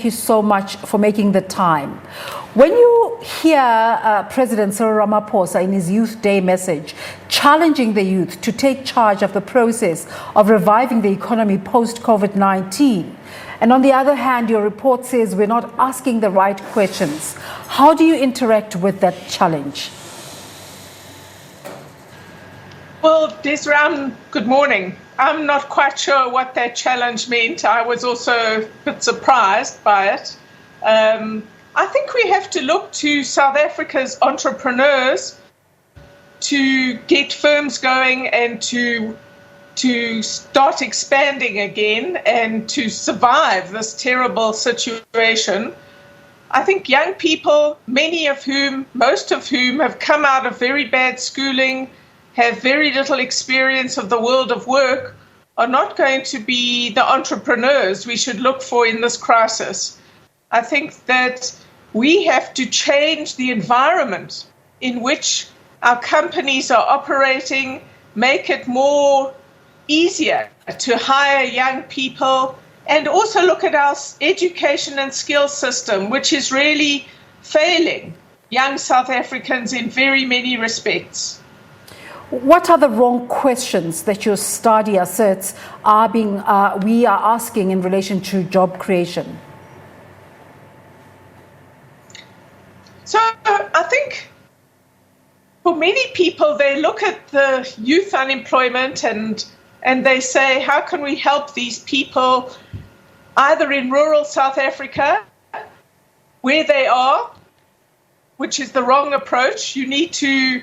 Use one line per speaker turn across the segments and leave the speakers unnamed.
you so much for making the time. When you hear President Cyril Ramaphosa in his Youth Day message challenging the youth to take charge of the process of reviving the economy post-COVID-19, and on the other hand, your report says we're not asking the right questions, how do you interact with that challenge?
Well, Desram, good morning. I'm not quite sure what that challenge meant. I was also a bit surprised by it. I think we have to look to South Africa's entrepreneurs to get firms going and to start expanding again and to survive this terrible situation. I think young people, most of whom have come out of very bad schooling, have very little experience of the world of work, are not going to be the entrepreneurs we should look for in this crisis. I think that we have to change the environment in which our companies are operating, make it more easier to hire young people, and also look at our education and skills system, which is really failing young South Africans in very many respects.
What are the wrong questions that your study asserts we are asking in relation to job creation?
So I think for many people, they look at the youth unemployment and they say, how can we help these people either in rural South Africa, where they are, which is the wrong approach. You need to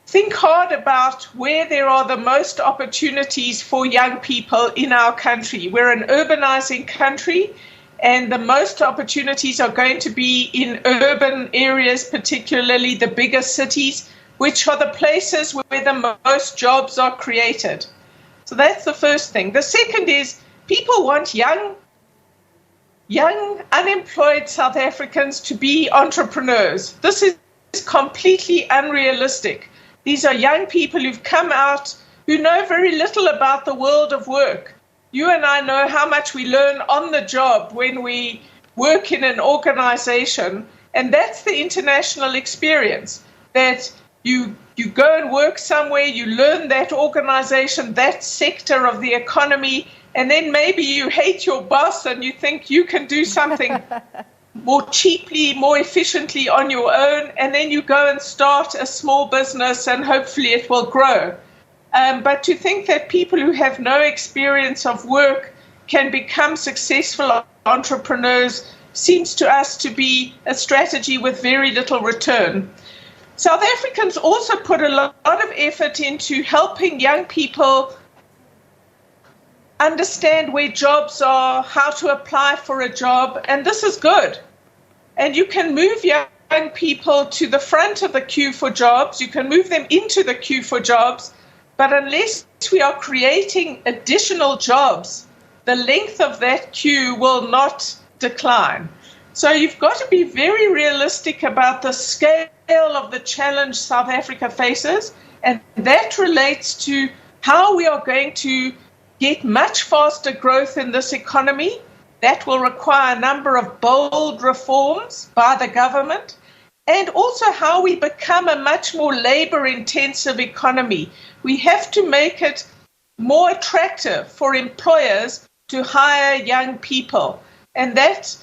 think hard about where there are the most opportunities for young people in our country. We're an urbanizing country, and the most opportunities are going to be in urban areas, particularly the bigger cities, which are the places where the most jobs are created. So that's the first thing. The second is people want young unemployed South Africans to be entrepreneurs. This is completely unrealistic. These are young people who've come out who know very little about the world of work. You and I know how much we learn on the job when we work in an organization, and that's the international experience, that you go and work somewhere, you learn that organization, that sector of the economy, and then maybe you hate your boss and you think you can do something more cheaply, more efficiently on your own, and then you go and start a small business and hopefully it will grow. But to think that people who have no experience of work can become successful entrepreneurs seems to us to be a strategy with very little return. South Africans also put a lot of effort into helping young people understand where jobs are, how to apply for a job, and this is good. And you can move young people to the front of the queue for jobs, you can move them into the queue for jobs, but unless we are creating additional jobs, the length of that queue will not decline. So you've got to be very realistic about the scale of the challenge South Africa faces, and that relates to how we are going to get much faster growth in this economy. That will require a number of bold reforms by the government, and also how we become a much more labor-intensive economy. We have to make it more attractive for employers to hire young people, and that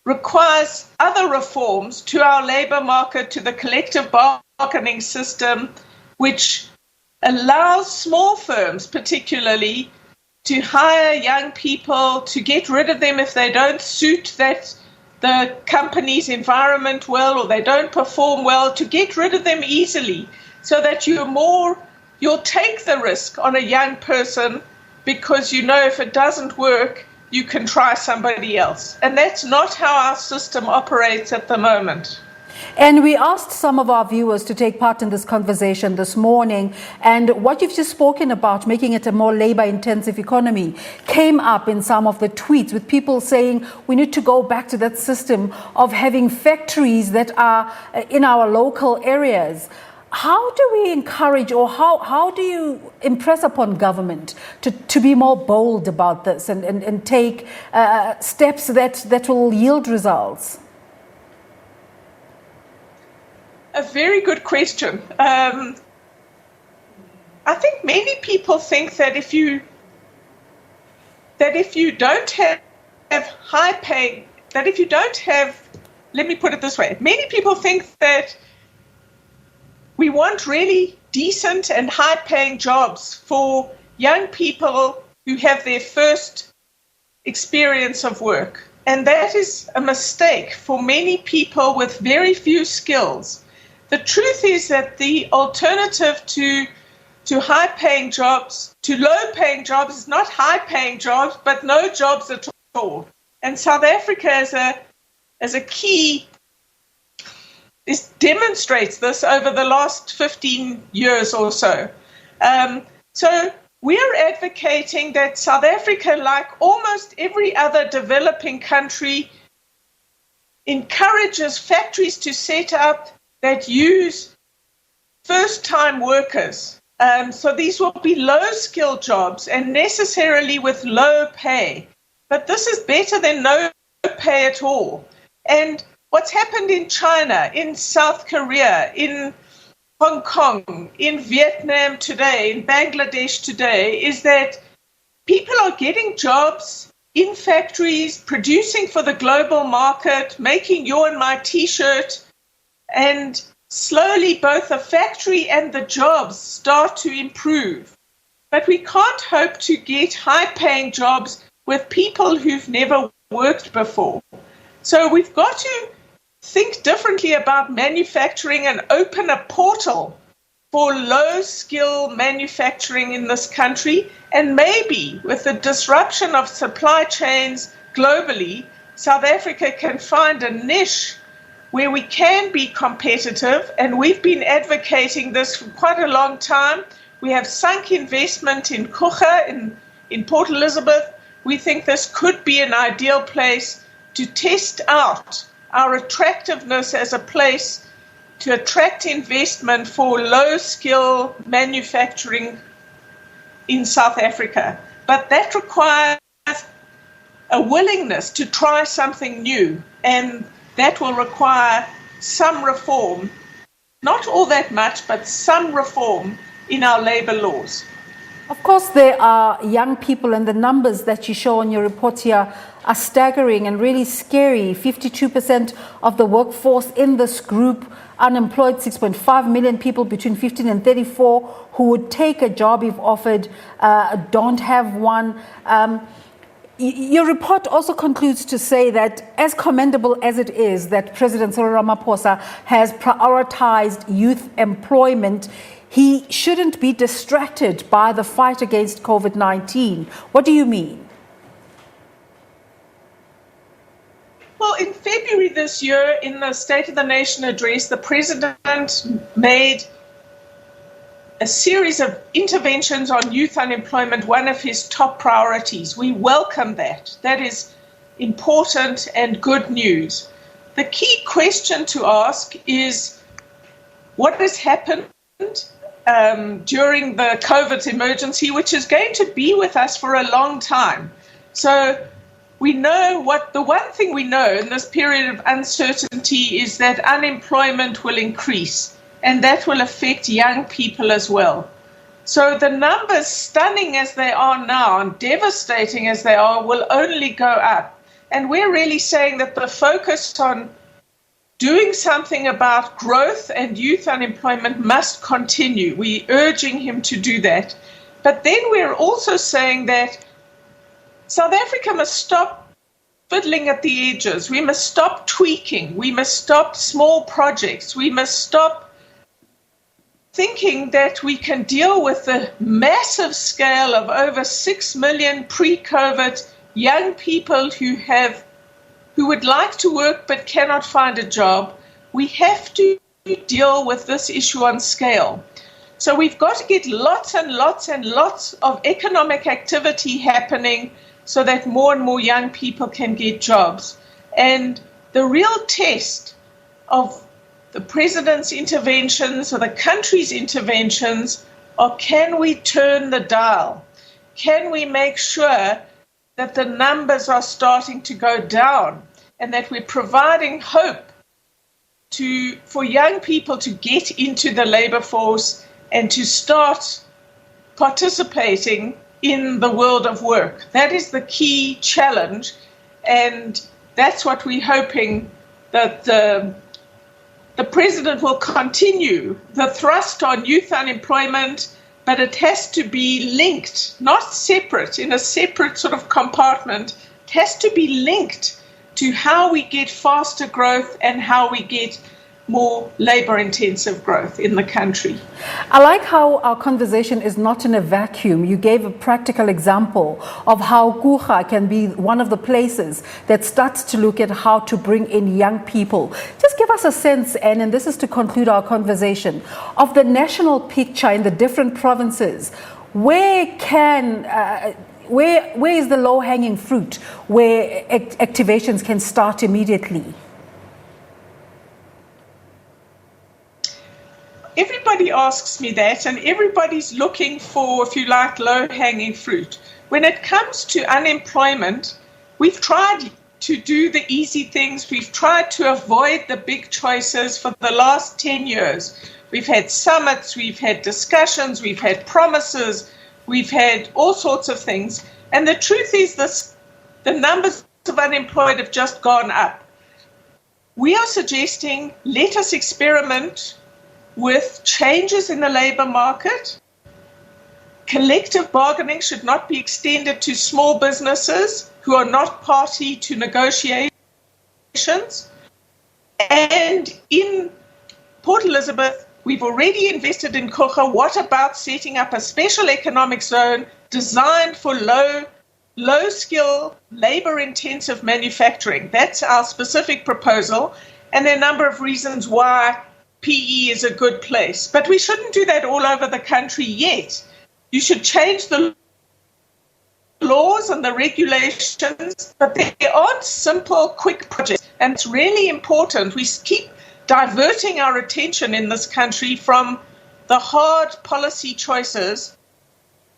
requires other reforms to our labor market, to the collective bargaining system, which allows small firms particularly to hire young people, to get rid of them if they don't suit the company's environment well or they don't perform well, to get rid of them easily so that you'll take the risk on a young person because you know if it doesn't work, you can try somebody else. And that's not how our system operates at the moment.
And we asked some of our viewers to take part in this conversation this morning, and what you've just spoken about, making it a more labor-intensive economy, came up in some of the tweets with people saying we need to go back to that system of having factories that are in our local areas. How do we encourage, or how do you impress upon government to be more bold about this and take steps that will yield results?
A very good question. I think many people think that if you don't have high paying, let me put it this way. Many people think that we want really decent and high-paying jobs for young people who have their first experience of work. And that is a mistake for many people with very few skills. The truth is that the alternative to high-paying jobs, to low-paying jobs, is not high-paying jobs, but no jobs at all. And South Africa as a key demonstrates this over the last 15 years or so. So we're advocating that South Africa, like almost every other developing country, encourages factories to set up that use first-time workers. So these will be low-skilled jobs and necessarily with low pay. But this is better than no pay at all. And what's happened in China, in South Korea, in Hong Kong, in Vietnam today, in Bangladesh today, is that people are getting jobs in factories, producing for the global market, making your and my T-shirt, and slowly both the factory and the jobs start to improve. But we can't hope to get high-paying jobs with people who've never worked before. So we've got to think differently about manufacturing and open a portal for low-skill manufacturing in this country. And maybe with the disruption of supply chains globally, South Africa can find a niche where we can be competitive. And we've been advocating this for quite a long time. We have sunk investment in Kucha, in Port Elizabeth. We think this could be an ideal place to test out our attractiveness as a place to attract investment for low-skill manufacturing in South Africa. But that requires a willingness to try something new, and that will require some reform, not all that much, but some reform in our labor laws.
Of course, there are young people, and the numbers that you show on your report here are staggering and really scary. 52% of the workforce in this group unemployed, 6.5 million people between 15 and 34 who would take a job if offered, don't have one. Your report also concludes to say that, as commendable as it is that President Cyril Ramaphosa has prioritized youth employment, he shouldn't be distracted by the fight against COVID-19. What do you mean?
Well, in February this year, in the State of the Nation address, the President made a series of interventions on youth unemployment one of his top priorities. We welcome that. That is important and good news. The key question to ask is, what has happened during the COVID emergency, which is going to be with us for a long time? So we know the one thing we know in this period of uncertainty is that unemployment will increase, and that will affect young people as well. So the numbers, stunning as they are now and devastating as they are, will only go up. And we're really saying that the focus on doing something about growth and youth unemployment must continue. We're urging him to do that. But then we're also saying that South Africa must stop fiddling at the edges. We must stop tweaking. We must stop small projects. We must stop thinking that we can deal with the massive scale of over 6 million pre-COVID young people who would like to work but cannot find a job. We have to deal with this issue on scale. So we've got to get lots and lots and lots of economic activity happening so that more and more young people can get jobs. And the real test of the president's interventions or the country's interventions, or can we turn the dial? Can we make sure that the numbers are starting to go down and that we're providing hope for young people to get into the labor force and to start participating in the world of work? That is the key challenge, and that's what we're hoping that the president will continue the thrust on youth unemployment, but it has to be linked, not separate, in a separate sort of compartment. It has to be linked to how we get faster growth and how we get more labor-intensive growth in the country.
I like how our conversation is not in a vacuum. You gave a practical example of how Kucha can be one of the places that starts to look at how to bring in young people. Just give us a sense, Anne, and this is to conclude our conversation, of the national picture in the different provinces. Where is the low-hanging fruit where activations can start immediately?
Everybody asks me that, and everybody's looking for, if you like, low-hanging fruit. When it comes to unemployment, we've tried to do the easy things. We've tried to avoid the big choices for the last 10 years. We've had summits, we've had discussions, we've had promises, we've had all sorts of things. And the truth is the numbers of unemployed have just gone up. We are suggesting, let us experiment with changes in the labor market. Collective bargaining should not be extended to small businesses who are not party to negotiations. And in Port Elizabeth, we've already invested in Kucha. What about setting up a special economic zone designed for low-skill, labor-intensive manufacturing? That's our specific proposal. And there are a number of reasons why PE is a good place. But we shouldn't do that all over the country yet. You should change the laws and the regulations, but there aren't simple, quick projects. And it's really important. We keep diverting our attention in this country from the hard policy choices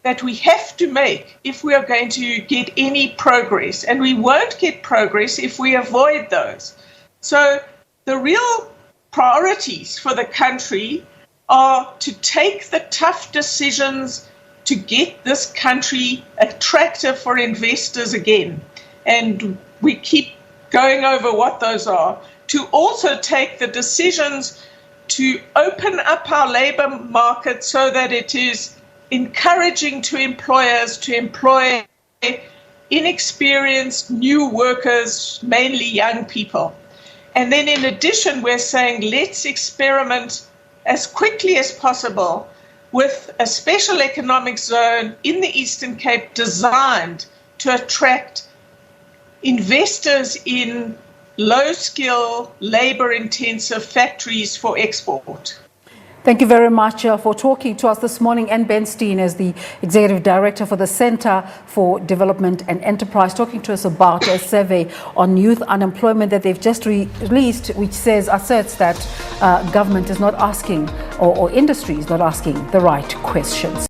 that we have to make if we are going to get any progress. And we won't get progress if we avoid those. So the real priorities for the country are to take the tough decisions to get this country attractive for investors again. And we keep going over what those are. To also take the decisions to open up our labor market so that it is encouraging to employers to employ inexperienced new workers, mainly young people. And then in addition, we're saying let's experiment as quickly as possible with a special economic zone in the Eastern Cape designed to attract investors in low-skill, labor-intensive factories for export.
Thank you very much for talking to us this morning. Anne Bernstein is the Executive Director for the Center for Development and Enterprise, talking to us about a survey on youth unemployment that they've just released, which asserts that government is not asking, or industry is not asking the right questions.